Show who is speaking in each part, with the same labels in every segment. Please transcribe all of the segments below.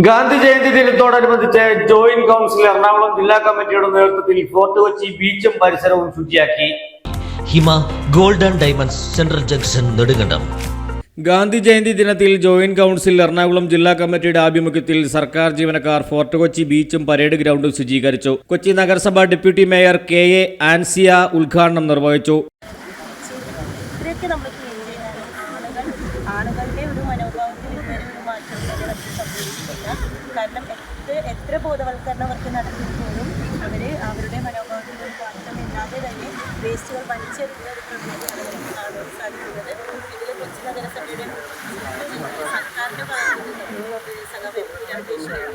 Speaker 1: ഗാന്ധി ജയന്തി ദിനത്തോടനുബന്ധിച്ച് joint council Ernakulam ജില്ലാ കമ്മിറ്റിയുടെ നേതൃത്വത്തിൽ ഫോർട്ട് കൊച്ചി ബീച്ചും പരിസരവും ശുചിയാക്കി.
Speaker 2: Hima gold and diamonds central junction Nedumkandam.
Speaker 1: Gandhi Jayanti ദിനത്തിൽ ജോയിന്റ് കൗൺസിൽ എറണാകുളം ജില്ലാ കമ്മിറ്റിയുടെ ആഭിമുഖ്യത്തിൽ സർക്കാർ ജീവനക്കാർ ഫോർട്ട് കൊച്ചി ബീച്ചും പരേഡ് ഗ്രൗണ്ടും ശുചീകരിച്ചു. കൊച്ചി നഗരസഭ ഡെപ്യൂട്ടി മേയർ KA ആൻസിയ ഉദ്ഘാടനം നിർവഹിച്ചു.
Speaker 3: ആളുകളുടെ ഒരു മനോഭാവത്തിൽ ഇതുവരെ ഒരു മാറ്റം സംഭവിച്ചിട്ടില്ല. കാരണം എത്ര ബോധവൽക്കരണം അവർക്ക് നടത്തിയപ്പോഴും അവരുടെ മനോഭാവത്തിൽ ഒരു മാറ്റമില്ലാതെ തന്നെ വേസ്റ്റുകൾ വലിച്ചെറിയുന്ന ഒരു പ്രവണതയാണ് നമുക്ക് കാണാൻ സാധിക്കുന്നത്. ഇതിൽ കൊച്ചി നഗരസഭയുടെ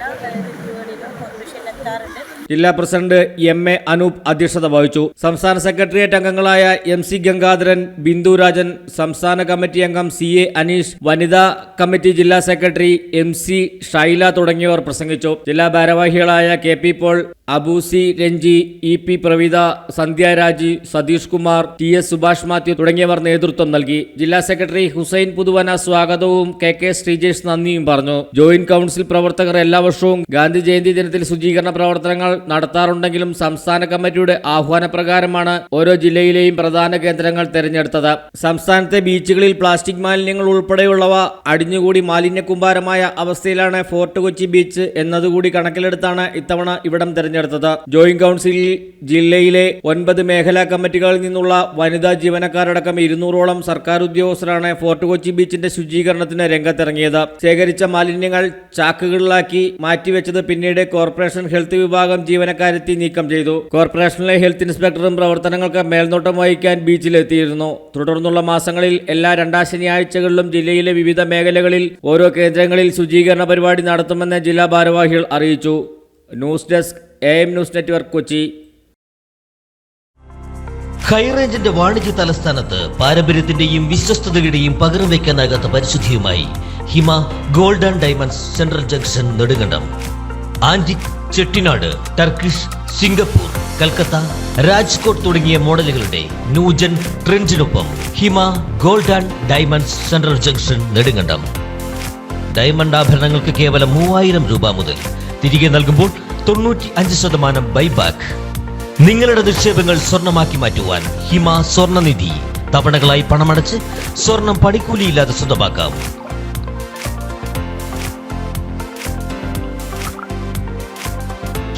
Speaker 3: സർക്കാരിൻ്റെ കോർപ്പറേഷൻ എത്താറുണ്ട്.
Speaker 1: ജില്ലാ പ്രസിഡന്റ് MA അനൂപ് അധ്യക്ഷത വഹിച്ചു. സംസ്ഥാന സെക്രട്ടേറിയറ്റ് അംഗങ്ങളായ MC ഗംഗാധരൻ, ബിന്ദു രാജൻ, സംസ്ഥാന കമ്മിറ്റി അംഗം CA അനീഷ്, വനിതാ കമ്മിറ്റി ജില്ലാ സെക്രട്ടറി MC ഷൈല തുടങ്ങിയവർ പ്രസംഗിച്ചു. ജില്ലാ ഭാരവാഹികളായ KP Paul, Abusi Ranji, EP Praveetha, Sandhya Raji, Satheesh Kumar, TS Subhash Mathew തുടങ്ങിയവർ നേതൃത്വം നൽകി. ജില്ലാ സെക്രട്ടറി ഹുസൈൻ പുതുവന സ്വാഗതവും KK ശ്രീജേഷ് നന്ദിയും പറഞ്ഞു. ജോയിന്റ് കൗൺസിൽ പ്രവർത്തകർ എല്ലാ വർഷവും ഗാന്ധി ജയന്തി ദിനത്തിൽ ശുചീകരണ പ്രവർത്തനങ്ങൾ നടത്താറുണ്ടെങ്കിലും സംസ്ഥാന കമ്മിറ്റിയുടെ ആഹ്വാനപ്രകാരമാണ് ഓരോ ജില്ലയിലെയും പ്രധാന കേന്ദ്രങ്ങൾ തെരഞ്ഞെടുത്തത്. സംസ്ഥാനത്തെ ബീച്ചുകളിൽ പ്ലാസ്റ്റിക് മാലിന്യങ്ങൾ ഉൾപ്പെടെയുള്ളവ അടിഞ്ഞുകൂടി മാലിന്യക്കൂമ്പാരമായ അവസ്ഥയിലാണ് ഫോർട്ട് കൊച്ചി ബീച്ച് എന്നതുകൂടി കണക്കിലെടുത്താണ് ഇത്തവണ ഇവിടം തെരഞ്ഞെടുത്തത്. ജോയിന്റ് കൗൺസിലിൽ ജില്ലയിലെ 9 മേഖലാ കമ്മിറ്റികളിൽ നിന്നുള്ള വനിതാ ജീവനക്കാരടക്കം 200ഓളം സർക്കാർ ഉദ്യോഗസ്ഥരാണ് ഫോർട്ട് കൊച്ചി ബീച്ചിന്റെ ശുചീകരണത്തിന് രംഗത്തിറങ്ങിയത്. ശേഖരിച്ച മാലിന്യങ്ങൾ ചാക്കുകളിലാക്കി മാറ്റിവെച്ചത് പിന്നീട് കോർപ്പറേഷൻ ഹെൽത്ത് വിഭാഗം ജീവനക്കാരെത്തി നീക്കം ചെയ്തു. കോർപ്പറേഷനിലെ ഹെൽത്ത് ഇൻസ്പെക്ടറും പ്രവർത്തനങ്ങൾക്ക് മേൽനോട്ടം വഹിക്കാൻ ബീച്ചിലെത്തിയിരുന്നു. തുടർന്നുള്ള മാസങ്ങളിൽ എല്ലാ 2ാം ശനിയാഴ്ചകളിലും ജില്ലയിലെ വിവിധ മേഖലകളിൽ ഓരോ കേന്ദ്രങ്ങളിൽ ശുചീകരണ പരിപാടി നടത്തുമെന്ന് ജില്ലാ ഭാരവാഹികൾ അറിയിച്ചു. News desk AM news network Kochi.
Speaker 2: ഹൈറേഞ്ചിന്റെ വാണിജ്യ തലസ്ഥാനത്ത് പാരമ്പര്യത്തിന്റെയും വിശ്വസ്തതയുടെയും പകരം വയ്ക്കാനാകാത്ത പരിശുദ്ധിയുമായി Hima gold and diamonds central junction Nedumkandam. Antique, Chettinad, Turkish, Singapore, Calcutta, Rajkot തുടങ്ങിയ മോഡലുകളുടെ ന്യൂജൻ ട്രെൻഡിനൊപ്പം Hima gold and diamonds central junction Nedumkandam. Diamond ആഭരണങ്ങൾക്ക് കേവലം 3000 രൂപ മുതൽ, തിരികെ നൽകുമ്പോൾ 95% ബൈബാക്ക്. നിങ്ങളുടെ നിക്ഷേപങ്ങൾ സ്വർണമാക്കി മാറ്റുവാൻ ഹിമ സ്വർണനിധി. തവണകളായി പണമടച്ച് സ്വർണം പണിക്കൂലിയില്ലാതെ സ്വന്തമാക്കാം.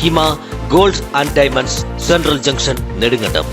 Speaker 2: Hima gold and diamonds central junction Nedumkandam.